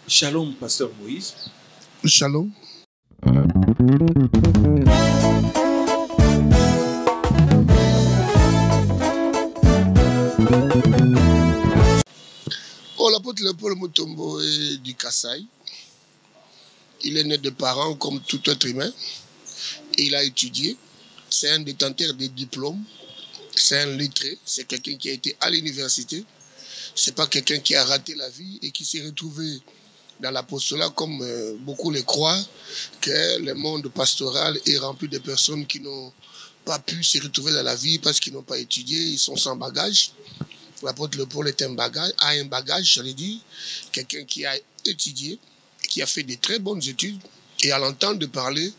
Shalom, Pasteur Moïse. Shalom. Oh, l'apôtre Léopold Mutombo est du Kasaï. Il est né de parents comme tout être humain. Il a étudié. C'est un détenteur de diplômes. C'est un lettré. C'est quelqu'un qui a été à l'université. C'est pas quelqu'un qui a raté la vie et qui s'est retrouvé dans l'apostolat comme beaucoup le croient, que le monde pastoral est rempli de personnes qui n'ont pas pu se retrouver dans la vie parce qu'ils n'ont pas étudié, ils sont sans bagage. L'apôtre Léopold est a un bagage, j'allais dire, quelqu'un qui a étudié, qui a fait de très bonnes études, et à l'entendre parler,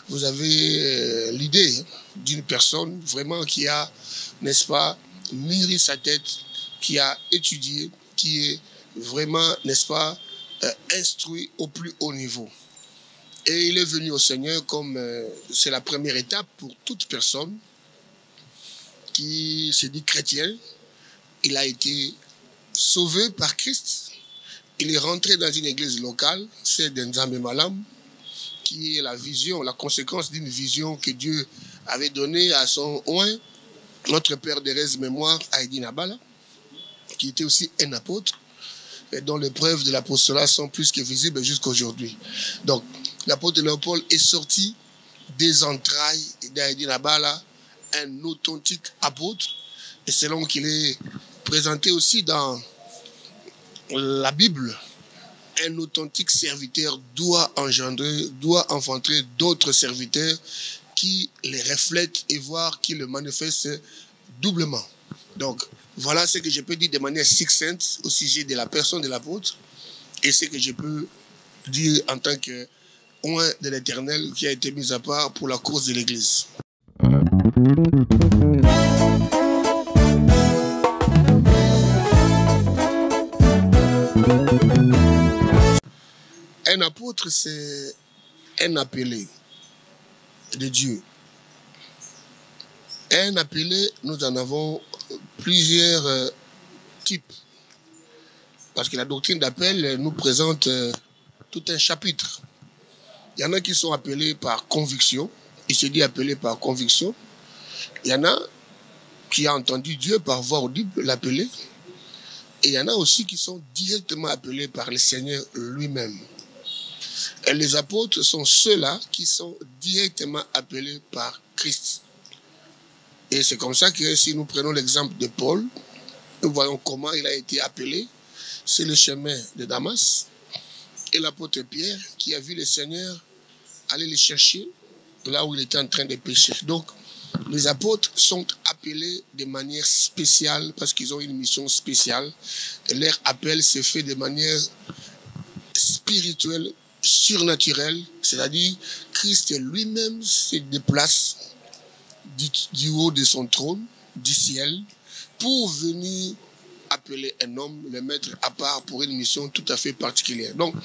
vous avez l'idée d'une personne vraiment qui a, n'est-ce pas, mûri sa tête, qui a étudié, qui est vraiment, n'est-ce pas, instruit au plus haut niveau. Et il est venu au Seigneur comme c'est la première étape pour toute personne qui se dit chrétien. Il a été sauvé par Christ. Il est rentré dans une église locale, celle d'Nzambe Malam, qui est la vision, la conséquence d'une vision que Dieu avait donnée à son oint, notre père d'Erez mémoire, Haïdi Nabala, qui était aussi un apôtre, et dont les preuves de l'apostolat sont plus que visibles jusqu'à aujourd'hui. Donc, l'apôtre Léopold est sorti des entrailles d'Haïdi Nabala, un authentique apôtre, et selon qu'il est présenté aussi dans la Bible, un authentique serviteur doit engendrer d'autres serviteurs qui les reflètent et voir qui le manifestent doublement. Donc, voilà ce que je peux dire de manière succincte au sujet de la personne de l'apôtre et ce que je peux dire en tant que oint de l'Éternel qui a été mis à part pour la cause de l'Église. Un apôtre, c'est un appelé de Dieu. Un appelé, nous en avons plusieurs types. Parce que la doctrine d'appel nous présente tout un chapitre. Il y en a qui sont appelés par conviction. Il se dit appelé par conviction. Il y en a qui ont entendu Dieu par voix audible l'appeler. Et il y en a aussi qui sont directement appelés par le Seigneur lui-même. Et les apôtres sont ceux-là qui sont directement appelés par Christ. Et c'est comme ça que si nous prenons l'exemple de Paul, nous voyons comment il a été appelé. C'est le chemin de Damas. Et l'apôtre Pierre qui a vu le Seigneur aller le chercher là où il était en train de pécher. Donc, les apôtres sont appelés de manière spéciale parce qu'ils ont une mission spéciale. Et leur appel se fait de manière spirituelle, surnaturelle, c'est-à-dire Christ lui-même se déplace du haut de son trône, du ciel, pour venir appeler un homme, le mettre à part pour une mission tout à fait particulière. Donc,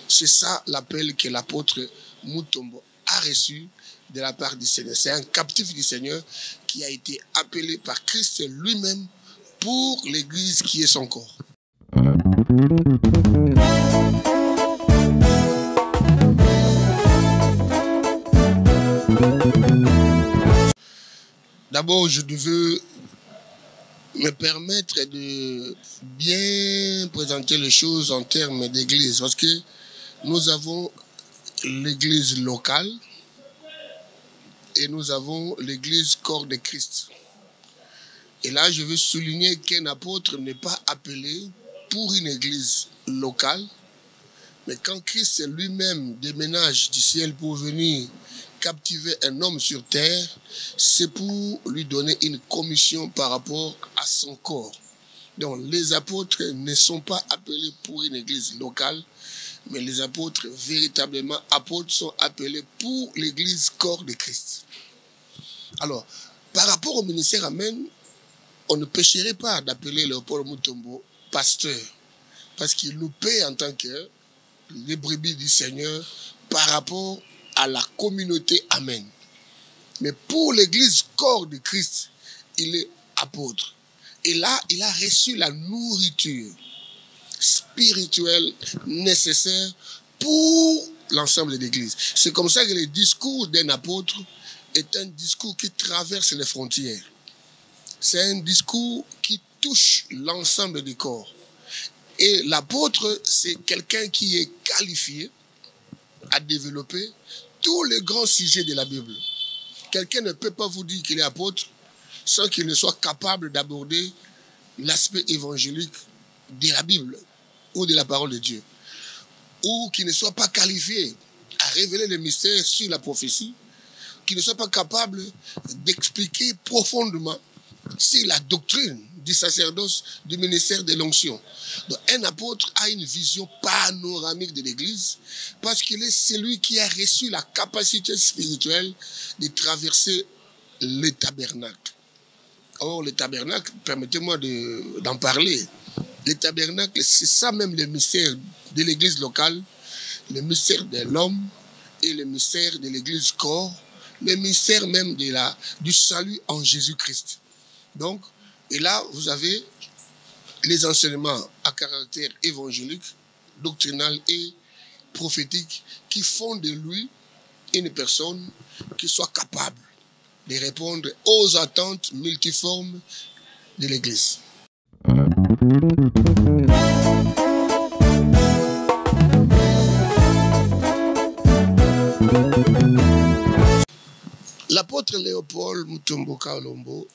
c'est ça l'appel que l'apôtre Mutombo a reçu de la part du Seigneur. C'est un captif du Seigneur qui a été appelé par Christ lui-même pour l'Église qui est son corps. D'abord, je veux me permettre de bien présenter les choses en termes d'église, parce que nous avons l'église locale et nous avons l'église corps de Christ. Et là, je veux souligner qu'un apôtre n'est pas appelé pour une église locale, mais quand Christ lui-même déménage du ciel pour venir captiver un homme sur terre, c'est pour lui donner une commission par rapport à son corps. Donc les apôtres ne sont pas appelés pour une église locale, mais les apôtres, véritablement apôtres, sont appelés pour l'église corps de Christ. Alors, par rapport au ministère Amen, on ne pécherait pas d'appeler Léopold Mutombo pasteur, parce qu'il nous paie en tant que les brebis du Seigneur par rapport à la communauté Amen. Mais pour l'église corps de Christ, il est apôtre. Et là, il a reçu la nourriture spirituelle nécessaire pour l'ensemble de l'Église. C'est comme ça que le discours d'un apôtre est un discours qui traverse les frontières. C'est un discours qui touche l'ensemble du corps. Et l'apôtre, c'est quelqu'un qui est qualifié à développer tous les grands sujets de la Bible. Quelqu'un ne peut pas vous dire qu'il est apôtre sans qu'il ne soit capable d'aborder l'aspect évangélique de la Bible ou de la parole de Dieu. Ou qu'il ne soit pas qualifié à révéler les mystères sur la prophétie, qu'il ne soit pas capable d'expliquer profondément sur la doctrine du sacerdoce, du ministère de l'onction. Donc, un apôtre a une vision panoramique de l'Église parce qu'il est celui qui a reçu la capacité spirituelle de traverser le tabernacle. Or, le tabernacle, permettez-moi d'en parler. Le tabernacle, c'est ça même le mystère de l'Église locale, le mystère de l'homme et le mystère de l'Église corps, le mystère même du salut en Jésus-Christ. Donc, et là, vous avez les enseignements à caractère évangélique, doctrinal et prophétique qui font de lui une personne qui soit capable de répondre aux attentes multiformes de l'Église. L'apôtre Léopold Mutomboka Olombo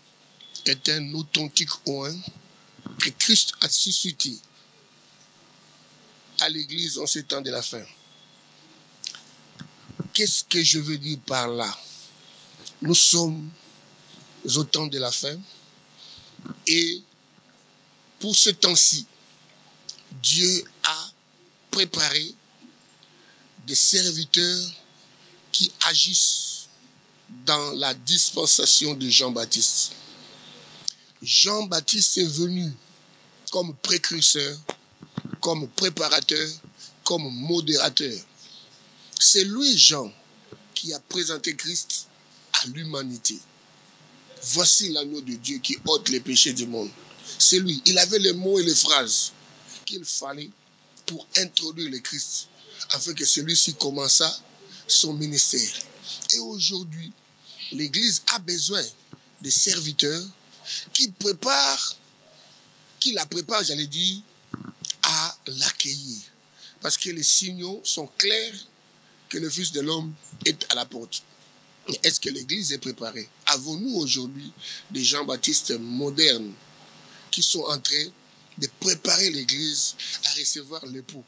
est un authentique oint que Christ a suscité à l'Église en ces temps de la fin. Qu'est-ce que je veux dire par là? Nous sommes au temps de la fin et pour ce temps-ci, Dieu a préparé des serviteurs qui agissent dans la dispensation de Jean-Baptiste. Jean-Baptiste est venu comme précurseur, comme préparateur, comme modérateur. C'est lui, Jean, qui a présenté Christ à l'humanité. Voici l'agneau de Dieu qui ôte les péchés du monde. C'est lui. Il avait les mots et les phrases qu'il fallait pour introduire le Christ, afin que celui-ci commençât son ministère. Et aujourd'hui, l'Église a besoin de serviteurs qui la préparent, j'allais dire, à l'accueillir. Parce que les signaux sont clairs que le Fils de l'homme est à la porte. Est-ce que l'Église est préparée? Avons-nous aujourd'hui des Jean-Baptistes modernes qui sont en train de préparer l'Église à recevoir l'époux?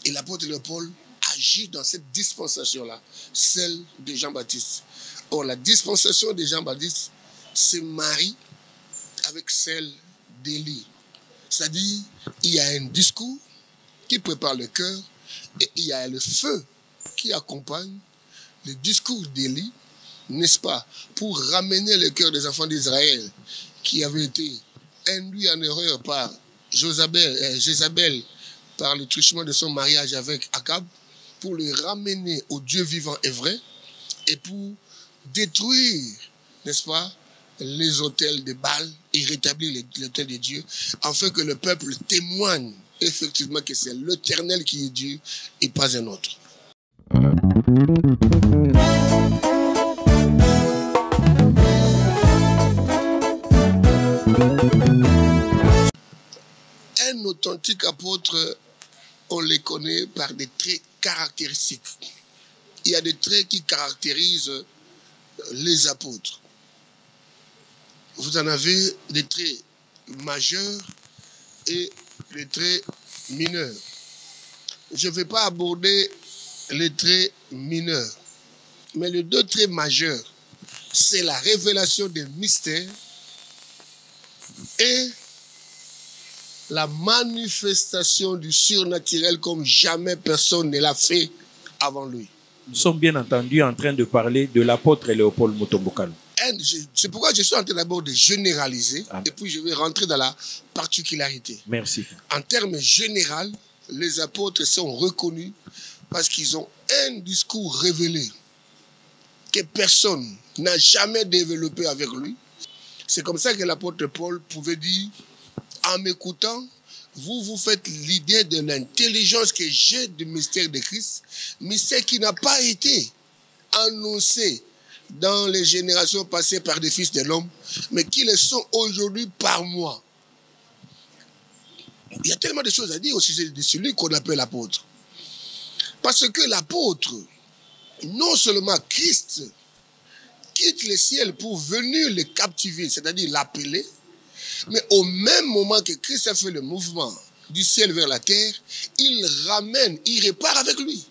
Et l'apôtre Léopold agit dans cette dispensation-là, celle de Jean-Baptiste. Or, la dispensation de Jean-Baptiste se marie avec celle d'Élie. C'est-à-dire, il y a un discours qui prépare le cœur et il y a le feu qui accompagne le discours d'Élie, n'est-ce pas, pour ramener le cœur des enfants d'Israël qui avaient été induits en erreur par Jézabel, par le truchement de son mariage avec Akab, pour le ramener au Dieu vivant et vrai et pour détruire, n'est-ce pas, les autels de Baal et rétablir l'autel de Dieu, afin que le peuple témoigne effectivement que c'est l'Éternel qui est Dieu et pas un autre. Un authentique apôtre, on les connaît par des traits caractéristiques. Il y a des traits qui caractérisent les apôtres. Vous en avez des traits majeurs et des traits mineurs. Je ne vais pas aborder les traits mineurs, mais les deux traits majeurs, c'est la révélation des mystères et la manifestation du surnaturel comme jamais personne ne l'a fait avant lui. Nous sommes bien entendu en train de parler de l'apôtre Léopold Mutomboka. C'est pourquoi je suis en train d'abord de généraliser et puis je vais rentrer dans la particularité. Merci. En termes généraux, les apôtres sont reconnus parce qu'ils ont un discours révélé que personne n'a jamais développé avec lui. C'est comme ça que l'apôtre Paul pouvait dire, en m'écoutant, vous vous faites l'idée de l'intelligence que j'ai du mystère de Christ, mystère qui n'a pas été annoncé dans les générations passées par des fils de l'homme, mais qui le sont aujourd'hui par moi. Il y a tellement de choses à dire au sujet de celui qu'on appelle l'apôtre. Parce que l'apôtre, non seulement Christ quitte le ciel pour venir le captiver, c'est-à-dire l'appeler, mais au même moment que Christ a fait le mouvement du ciel vers la terre, il ramène, il repart avec lui.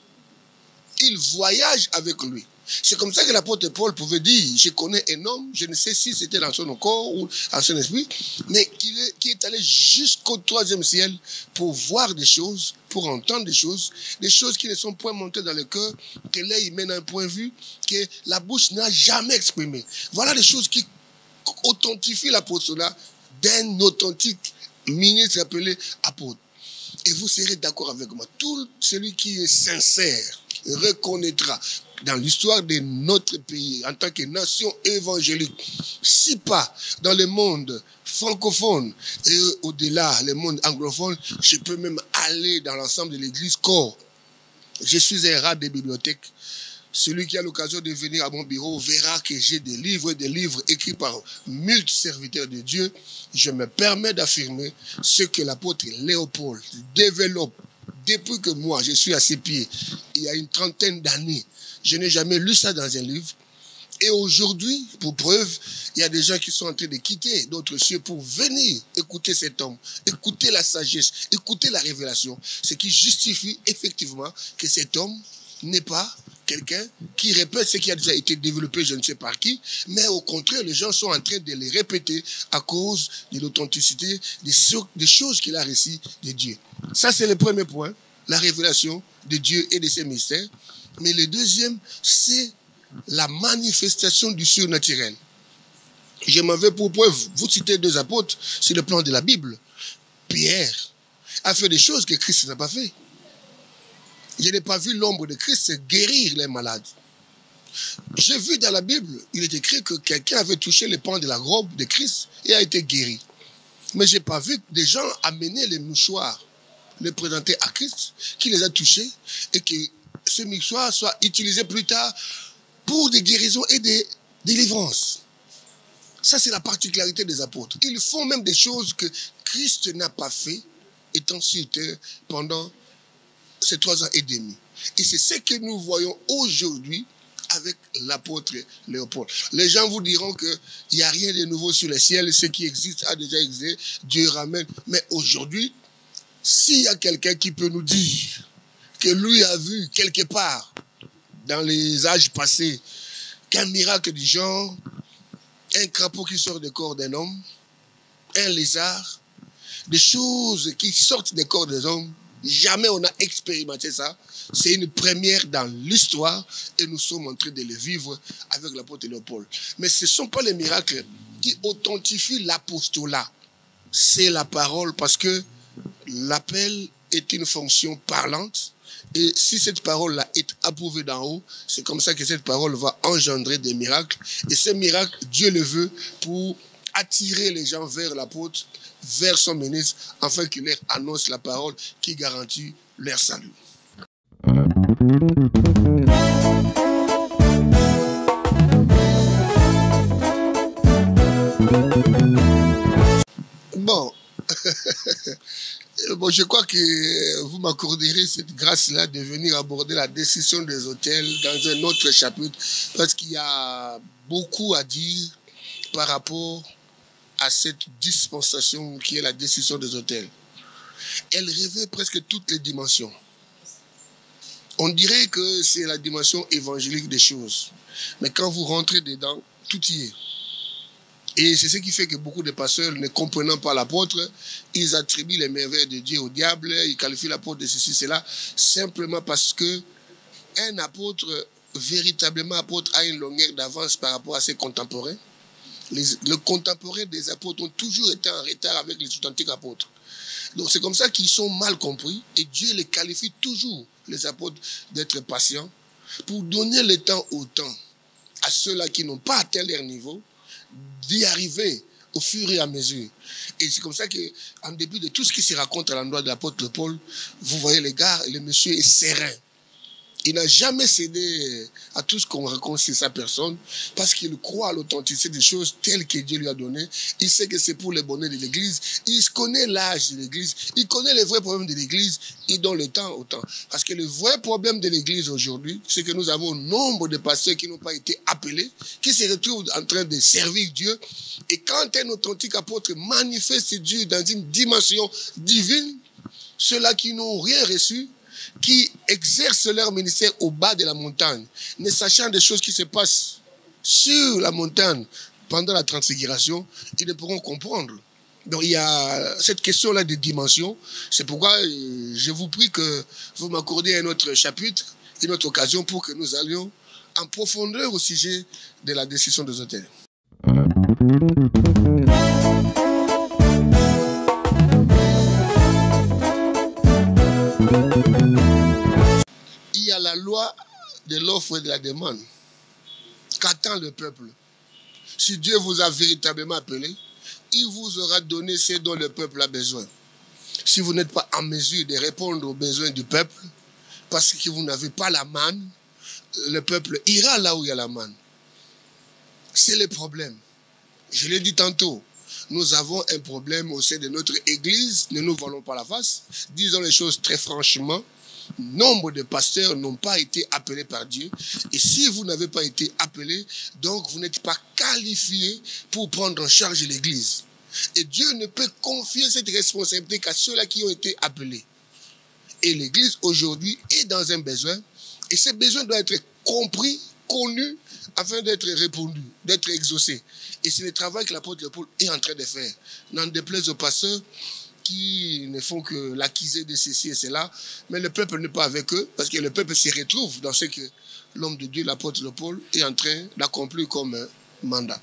Il voyage avec lui. C'est comme ça que l'apôtre Paul pouvait dire, je connais un homme, je ne sais si c'était dans son corps ou dans son esprit, mais qui est allé jusqu'au 3e ciel pour voir des choses, pour entendre des choses qui ne sont point montées dans le cœur, que l'œil mène à un point de vue, que la bouche n'a jamais exprimé. Voilà des choses qui authentifient l'apostolat d'un authentique ministre appelé apôtre. Et vous serez d'accord avec moi. Tout celui qui est sincère reconnaîtra dans l'histoire de notre pays, en tant que nation évangélique, si pas dans le monde francophone et au-delà, le monde anglophone, je peux même aller dans l'ensemble de l'église corps. Je suis un rat des bibliothèques. Celui qui a l'occasion de venir à mon bureau verra que j'ai des livres écrits par multiples serviteurs de Dieu. Je me permets d'affirmer ce que l'apôtre Léopold développe depuis que moi, je suis à ses pieds, il y a une 30aine d'années. Je n'ai jamais lu ça dans un livre. Et aujourd'hui, pour preuve, il y a des gens qui sont en train de quitter d'autres cieux pour venir écouter cet homme, écouter la sagesse, écouter la révélation. Ce qui justifie effectivement que cet homme n'est pas quelqu'un qui répète ce qui a déjà été développé, je ne sais par qui, mais au contraire, les gens sont en train de les répéter à cause de l'authenticité des choses qu'il a reçues de Dieu. Ça, c'est le premier point, la révélation de Dieu et de ses mystères. Mais le deuxième, c'est la manifestation du surnaturel. Je m'en vais pour preuve, vous citez 2 apôtres sur le plan de la Bible. Pierre a fait des choses que Christ n'a pas fait. Je n'ai pas vu l'ombre de Christ guérir les malades. J'ai vu dans la Bible, il est écrit que quelqu'un avait touché les pans de la robe de Christ et a été guéri. Mais je n'ai pas vu des gens amener les mouchoirs, les présenter à Christ, qui les a touchés et que ce mouchoir soit utilisé plus tard pour des guérisons et des délivrances. Ça, c'est la particularité des apôtres. Ils font même des choses que Christ n'a pas fait, étant sur terre pendant ces 3 ans et demi. Et c'est ce que nous voyons aujourd'hui avec l'apôtre Léopold. Les gens vous diront qu'il n'y a rien de nouveau sur le ciel, ce qui existe a déjà existé, Dieu ramène. Mais aujourd'hui, s'il y a quelqu'un qui peut nous dire que lui a vu quelque part, dans les âges passés, qu'un miracle du genre, un crapaud qui sort du corps d'un homme, un lézard, des choses qui sortent des corps des hommes, jamais on a expérimenté ça. C'est une première dans l'histoire et nous sommes en train de le vivre avec l'apôtre Léopold. Mais ce ne sont pas les miracles qui authentifient l'apostolat. C'est la parole parce que l'appel est une fonction parlante. Et si cette parole-là est approuvée d'en haut, c'est comme ça que cette parole va engendrer des miracles. Et ces miracles, Dieu le veut pour attirer les gens vers l'apôtre, vers son ministre, afin qu'il leur annonce la parole qui garantit leur salut. Bon, bon, je crois que vous m'accorderez cette grâce-là de venir aborder la décision des autels dans un autre chapitre, parce qu'il y a beaucoup à dire par rapport à cette dispensation qui est la décision des autels. Elle revêt presque toutes les dimensions. On dirait que c'est la dimension évangélique des choses. Mais quand vous rentrez dedans, tout y est. Et c'est ce qui fait que beaucoup de pasteurs, ne comprenant pas l'apôtre, ils attribuent les merveilles de Dieu au diable, ils qualifient l'apôtre de ceci, cela, simplement parce que un apôtre, véritablement apôtre, a une longueur d'avance par rapport à ses contemporains. Les contemporains des apôtres ont toujours été en retard avec les authentiques apôtres. Donc c'est comme ça qu'ils sont mal compris et Dieu les qualifie toujours, les apôtres, d'être patients pour donner le temps au temps à ceux-là qui n'ont pas atteint leur niveau d'y arriver au fur et à mesure. Et c'est comme ça qu'en dépit de tout ce qui se raconte à l'endroit de l'apôtre Paul, vous voyez le monsieur est serein. Il n'a jamais cédé à tout ce qu'on raconte sur sa personne parce qu'il croit à l'authenticité des choses telles que Dieu lui a données. Il sait que c'est pour le bonheur de l'Église. Il connaît l'âge de l'Église. Il connaît les vrais problèmes de l'Église. Il donne le temps au temps. Parce que le vrai problème de l'Église aujourd'hui, c'est que nous avons un nombre de pasteurs qui n'ont pas été appelés, qui se retrouvent en train de servir Dieu. Et quand un authentique apôtre manifeste Dieu dans une dimension divine, ceux-là qui n'ont rien reçu, qui exercent leur ministère au bas de la montagne, ne sachant des choses qui se passent sur la montagne pendant la transfiguration, ils ne pourront comprendre. Donc il y a cette question-là de dimension. C'est pourquoi je vous prie que vous m'accordiez un autre chapitre, une autre occasion pour que nous allions en profondeur au sujet de la décision des auteurs. Il y a la loi de l'offre et de la demande. Qu'attend le peuple? Si Dieu vous a véritablement appelé, il vous aura donné ce dont le peuple a besoin. Si vous n'êtes pas en mesure de répondre aux besoins du peuple, parce que vous n'avez pas la manne, le peuple ira là où il y a la manne. C'est le problème. Je l'ai dit tantôt, nous avons un problème au sein de notre église, ne nous voilons pas la face, disons les choses très franchement. Nombre de pasteurs n'ont pas été appelés par Dieu. Et si vous n'avez pas été appelé, donc vous n'êtes pas qualifié pour prendre en charge l'église. Et Dieu ne peut confier cette responsabilité qu'à ceux-là qui ont été appelés. Et l'église aujourd'hui est dans un besoin. Et ce besoin doit être compris, connu, afin d'être répondu, d'être exaucé. Et c'est le travail que l'apôtre Paul est en train de faire. N'en déplaise aux pasteurs qui ne font que l'accuser de ceci et cela, mais le peuple n'est pas avec eux, parce que le peuple se retrouve dans ce que l'homme de Dieu, l'apôtre Paul, est en train d'accomplir comme mandat.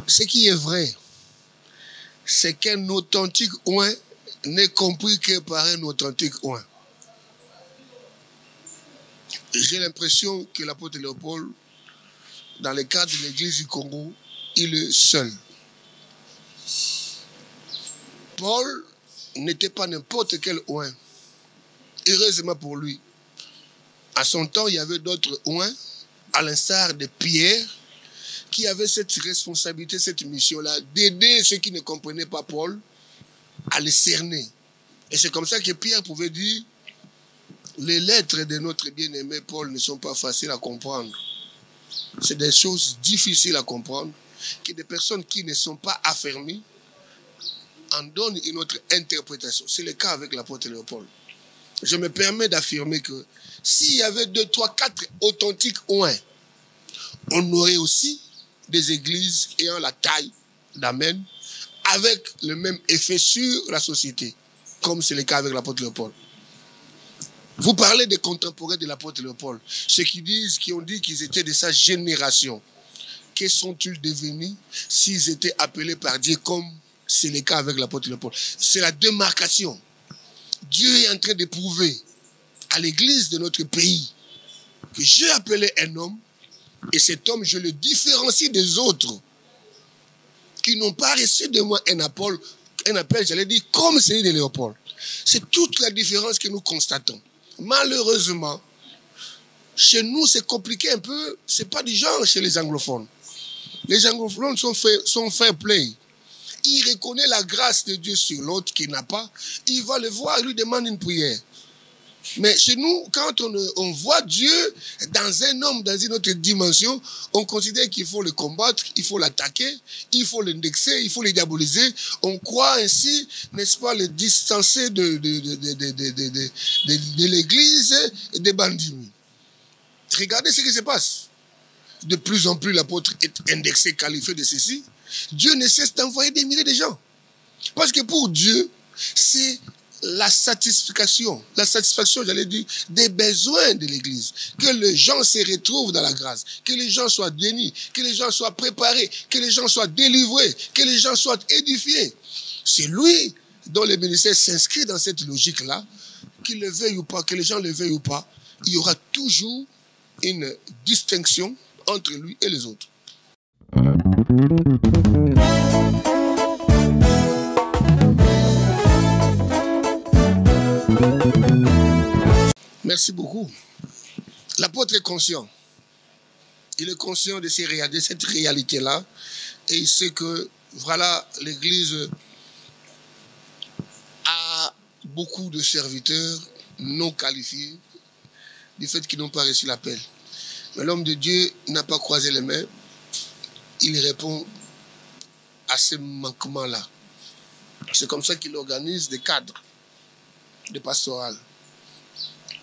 Ce qui est vrai, c'est qu'un authentique oint n'est compris que par un authentique oint. J'ai l'impression que l'apôtre Léopold, dans le cadre de l'église du Congo, il est seul. Paul n'était pas n'importe quel oint. Heureusement pour lui. À son temps, il y avait d'autres oints, à l'instar de Pierre, qui avaient cette responsabilité, cette mission-là, d'aider ceux qui ne comprenaient pas Paul à les cerner. Et c'est comme ça que Pierre pouvait dire: les lettres de notre bien-aimé Paul ne sont pas faciles à comprendre. C'est des choses difficiles à comprendre, que des personnes qui ne sont pas affermies en donnent une autre interprétation. C'est le cas avec l'apôtre Léopold. Je me permets d'affirmer que s'il y avait 2, 3, 4 authentiques oints, on aurait aussi des églises ayant la taille d'Amen, avec le même effet sur la société, comme c'est le cas avec l'apôtre Léopold. Vous parlez des contemporains de l'apôtre Léopold, ceux qui ont dit qu'ils étaient de sa génération. Que sont-ils devenus s'ils étaient appelés par Dieu, comme c'est le cas avec l'apôtre Léopold? C'est la démarcation. Dieu est en train de prouver à l'église de notre pays que j'ai appelé un homme, et cet homme, je le différencie des autres qui n'ont pas reçu de moi un appel, j'allais dire, comme celui de Léopold. C'est toute la différence que nous constatons. Malheureusement, chez nous, c'est compliqué un peu. C'est pas du genre chez les anglophones. Les anglophones sont fair play. Il reconnaît la grâce de Dieu sur l'autre qui n'a pas. Il va le voir, il lui demande une prière. Mais chez nous, quand on voit Dieu dans un homme, dans une autre dimension, on considère qu'il faut le combattre, il faut l'attaquer, il faut l'indexer, il faut le diaboliser. On croit ainsi, n'est-ce pas, le distancer de l'église et des bandits. Regardez ce qui se passe. De plus en plus, l'apôtre est indexé, qualifié de ceci. Dieu ne cesse d'envoyer des milliers de gens. Parce que pour Dieu, c'est la satisfaction, j'allais dire, des besoins de l'église. Que les gens se retrouvent dans la grâce, que les gens soient bénis, que les gens soient préparés, que les gens soient délivrés, que les gens soient édifiés. C'est lui dont le ministère s'inscrit dans cette logique-là qu'il le veuille ou pas, que les gens le veuillent ou pas, il y aura toujours une distinction entre lui et les autres. Merci beaucoup. L'apôtre est conscient. Il est conscient de cette réalité-là. Et il sait que, voilà, l'Église a beaucoup de serviteurs non qualifiés du fait qu'ils n'ont pas reçu l'appel. Mais l'homme de Dieu n'a pas croisé les mains. Il répond à ces manquements-là. C'est comme ça qu'il organise des cadres de pastoral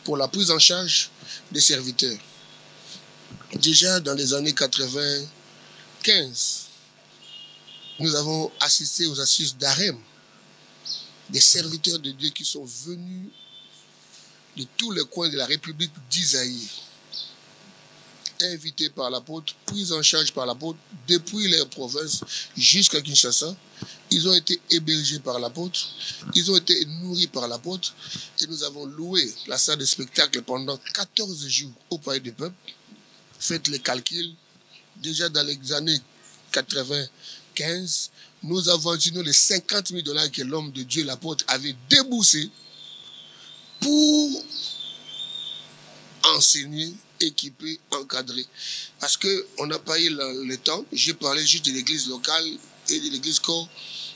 pour la prise en charge des serviteurs. Déjà dans les années 95, nous avons assisté aux assises d'Arem, des serviteurs de Dieu qui sont venus de tous les coins de la République d'Isaïe, invités par l'apôtre, pris en charge par l'apôtre, depuis leur province jusqu'à Kinshasa. Ils ont été hébergés par l'apôtre, ils ont été nourris par l'apôtre, et nous avons loué la salle de spectacle pendant 14 jours au Palais du Peuple. Faites les calculs, déjà dans les années 95, nous avons tenu les 50 000 $ que l'homme de Dieu, l'apôtre, avait déboursé pour enseigner, équiper, encadrer. Parce qu'on n'a pas eu le temps. J'ai parlé juste de l'église locale et de l'église corps,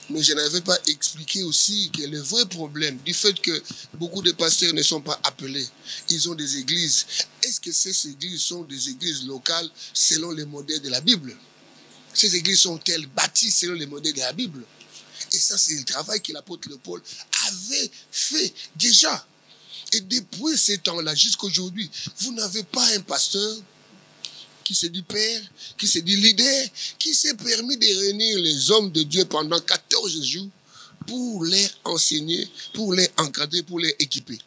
mais je n'avais pas expliqué aussi que le vrai problème du fait que beaucoup de pasteurs ne sont pas appelés, ils ont des églises. Est-ce que ces églises sont des églises locales selon les modèles de la Bible? Ces églises sont-elles bâties selon les modèles de la Bible? Et ça, c'est le travail que l'apôtre Paul avait fait déjà. Et depuis ce temps-là jusqu'à aujourd'hui, vous n'avez pas un pasteur qui se dit père, qui se dit leader, qui s'est permis de réunir les hommes de Dieu pendant 14 jours pour les enseigner, pour les encadrer, pour les équiper.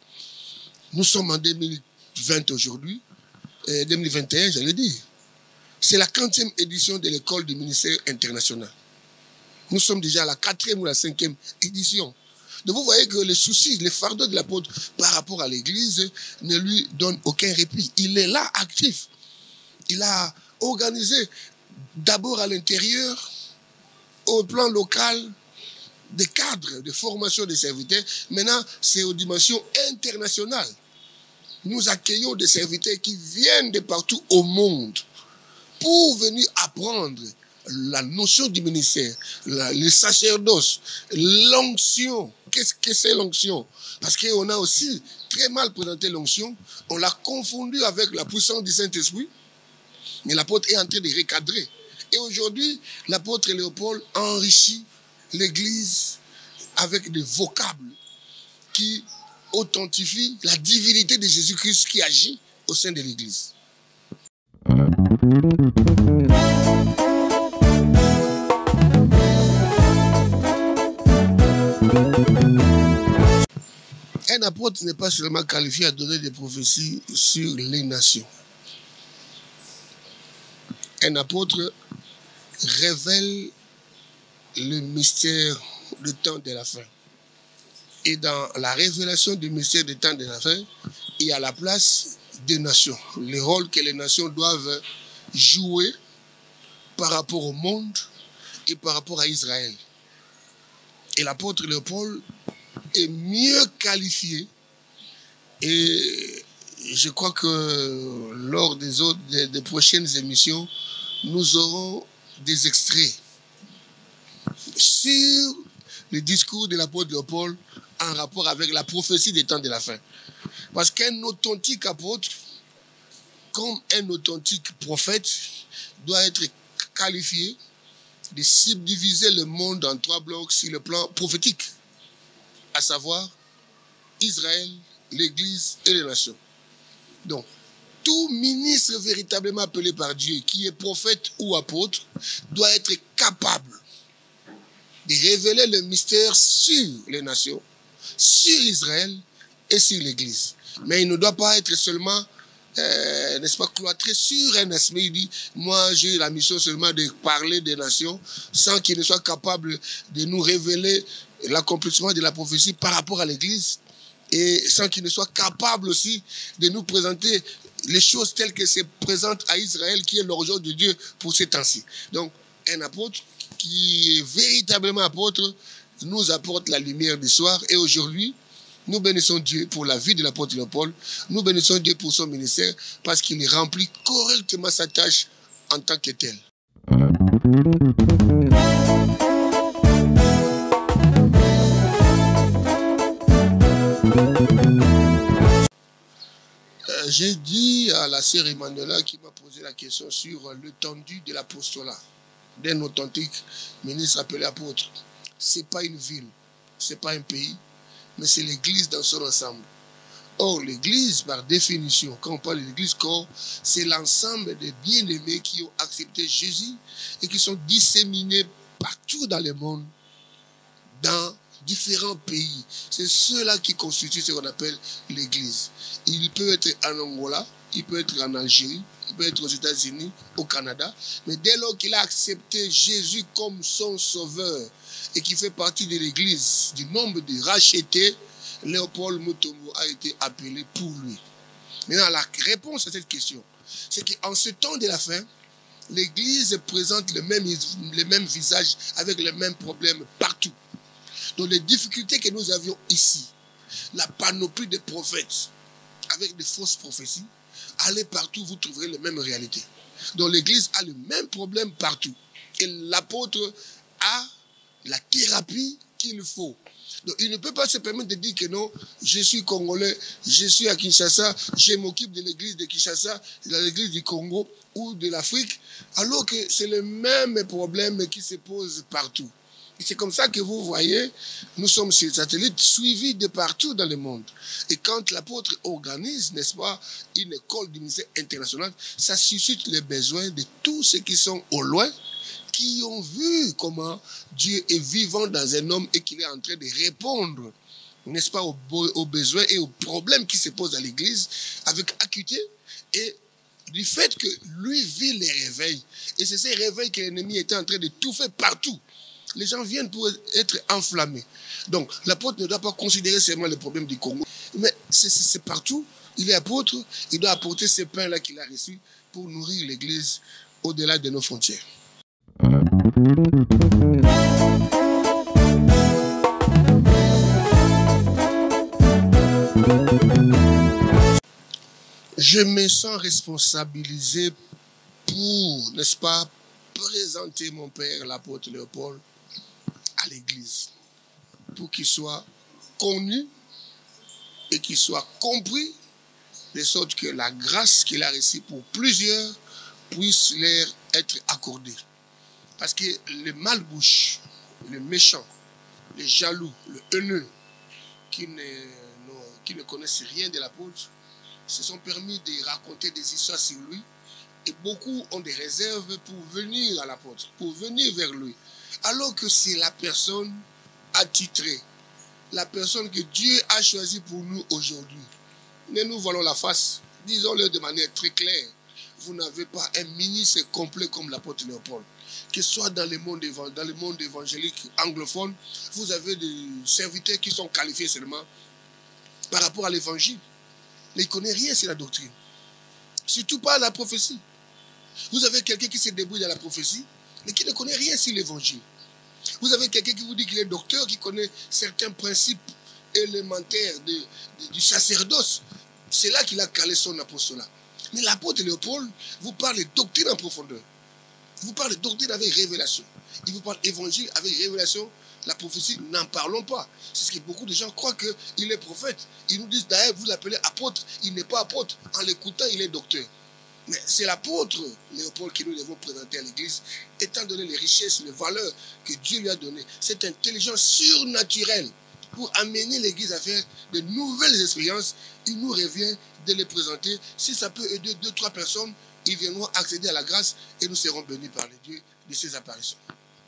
Nous sommes en 2020 aujourd'hui, 2021, j'allais dire. C'est la 40e édition de l'école du ministère international. Nous sommes déjà à la 4e ou la 5e édition. Donc vous voyez que les soucis, les fardeaux de l'apôtre par rapport à l'église ne lui donnent aucun répit. Il est là, actif. Il a organisé d'abord à l'intérieur, au plan local, des cadres de formation des serviteurs. Maintenant, c'est aux dimensions internationales. Nous accueillons des serviteurs qui viennent de partout au monde pour venir apprendre la notion du ministère, le sacerdoce, l'onction. Qu'est-ce que c'est l'onction? Parce qu'on a aussi très mal présenté l'onction. On l'a confondu avec la puissance du Saint-Esprit. Mais l'apôtre est en train de recadrer. Et aujourd'hui, l'apôtre Léopold enrichit l'Église avec des vocables qui authentifient la divinité de Jésus-Christ qui agit au sein de l'Église. Un apôtre n'est pas seulement qualifié à donner des prophéties sur les nations. Un apôtre révèle le mystère du temps de la fin. Et dans la révélation du mystère du temps de la fin, il y a la place des nations, le rôle que les nations doivent jouer par rapport au monde et par rapport à Israël. Et l'apôtre Léopold est mieux qualifié, et je crois que lors des prochaines émissions, nous aurons des extraits sur le discours de l'apôtre Léopold en rapport avec la prophétie des temps de la fin. Parce qu'un authentique apôtre, comme un authentique prophète, doit être qualifié de subdiviser le monde en 3 blocs sur le plan prophétique, à savoir Israël, l'Église et les nations. Donc, tout ministre véritablement appelé par Dieu, qui est prophète ou apôtre, doit être capable de révéler le mystère sur les nations, sur Israël et sur l'Église. Mais il ne doit pas être seulement, n'est-ce pas, cloîtré sur un aspect. Il dit, moi j'ai la mission seulement de parler des nations, sans qu'il ne soit capable de nous révéler l'accomplissement de la prophétie par rapport à l'Église et sans qu'il ne soit capable aussi de nous présenter les choses telles que c'est présente à Israël, qui est l'origine de Dieu pour ces temps-ci. Donc, un apôtre qui est véritablement apôtre nous apporte la lumière du soir. Et aujourd'hui, nous bénissons Dieu pour la vie de l'apôtre Léopold. Nous bénissons Dieu pour son ministère parce qu'il remplit correctement sa tâche en tant que tel. J'ai dit à la sœur Emmanuela qui m'a posé la question sur l'étendue de l'apostolat d'un authentique ministre appelé apôtre. Ce n'est pas une ville, ce n'est pas un pays, mais c'est l'Église dans son ensemble. Or, l'Église, par définition, quand on parle de l'Église corps, c'est l'ensemble des bien-aimés qui ont accepté Jésus et qui sont disséminés partout dans le monde, dans différents pays. C'est ceux-là qui constituent ce qu'on appelle l'Église. Il peut être en Angola, il peut être en Algérie, il peut être aux États-Unis, au Canada, mais dès lors qu'il a accepté Jésus comme son sauveur et qui fait partie de l'Église, du nombre de rachetés, Léopold Mutombo a été appelé pour lui. Maintenant, la réponse à cette question, c'est qu'en ce temps de la fin, l'Église présente le même visage avec les mêmes problèmes partout. Donc les difficultés que nous avions ici, la panoplie des prophètes avec des fausses prophéties, allez partout, vous trouverez les mêmes réalités. Donc l'Église a le même problème partout. Et l'apôtre a la thérapie qu'il faut. Donc il ne peut pas se permettre de dire que non, je suis congolais, je suis à Kinshasa, je m'occupe de l'église de Kinshasa, de l'église du Congo ou de l'Afrique, alors que c'est le même problème qui se pose partout. Et c'est comme ça que vous voyez, nous sommes ces satellites suivis de partout dans le monde. Et quand l'apôtre organise, n'est-ce pas, une école du ministère international, ça suscite les besoins de tous ceux qui sont au loin, qui ont vu comment Dieu est vivant dans un homme et qu'il est en train de répondre, n'est-ce pas, aux besoins et aux problèmes qui se posent à l'église avec acuité et du fait que lui vit les réveils. Et c'est ces réveils que l'ennemi était en train de tout faire partout. Les gens viennent pour être enflammés. Donc, l'apôtre ne doit pas considérer seulement les problèmes du Congo, mais c'est partout. Il est apôtre, il doit apporter ces pains-là qu'il a reçus pour nourrir l'église au-delà de nos frontières. Je me sens responsabilisé pour, n'est-ce pas, présenter mon père, l'apôtre Léopold, à l'église, pour qu'il soit connu et qu'il soit compris, de sorte que la grâce qu'il a reçue pour plusieurs puisse leur être accordée. Parce que les malbouches, les méchants, les jaloux, les haineux, qui ne connaissent rien de l'apôtre, se sont permis de raconter des histoires sur lui. Et beaucoup ont des réserves pour venir à l'apôtre, pour venir vers lui. Alors que c'est la personne attitrée, la personne que Dieu a choisie pour nous aujourd'hui. Ne nous voilons la face, disons-le de manière très claire. Vous n'avez pas un ministre complet comme l'apôtre Léopold. Que ce soit dans le monde évangélique anglophone, vous avez des serviteurs qui sont qualifiés seulement par rapport à l'évangile. Mais il ne connaît rien sur la doctrine. Surtout pas la prophétie. Vous avez quelqu'un qui se débrouille dans la prophétie, mais qui ne connaît rien sur l'évangile. Vous avez quelqu'un qui vous dit qu'il est docteur, qui connaît certains principes élémentaires du sacerdoce. C'est là qu'il a calé son apostolat. Mais l'apôtre Léopold vous parle de doctrine en profondeur. Il vous parle de doctrine avec révélation. Il vous parle d'évangile avec révélation. La prophétie, n'en parlons pas. C'est ce que beaucoup de gens croient qu'il est prophète. Ils nous disent d'ailleurs, vous l'appelez apôtre. Il n'est pas apôtre. En l'écoutant, il est docteur. Mais c'est l'apôtre Léopold que nous devons présenter à l'église, étant donné les richesses, les valeurs que Dieu lui a données. Cette intelligence surnaturelle pour amener l'église à faire de nouvelles expériences. Il nous revient de les présenter. Si ça peut aider 2-3 personnes, ils viendront accéder à la grâce et nous serons bénis par le Dieu de ces apparitions.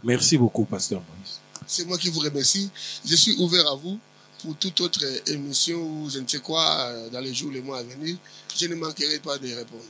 Merci beaucoup, pasteur Moïse. C'est moi qui vous remercie. Je suis ouvert à vous pour toute autre émission ou je ne sais quoi dans les jours, les mois à venir. Je ne manquerai pas de répondre.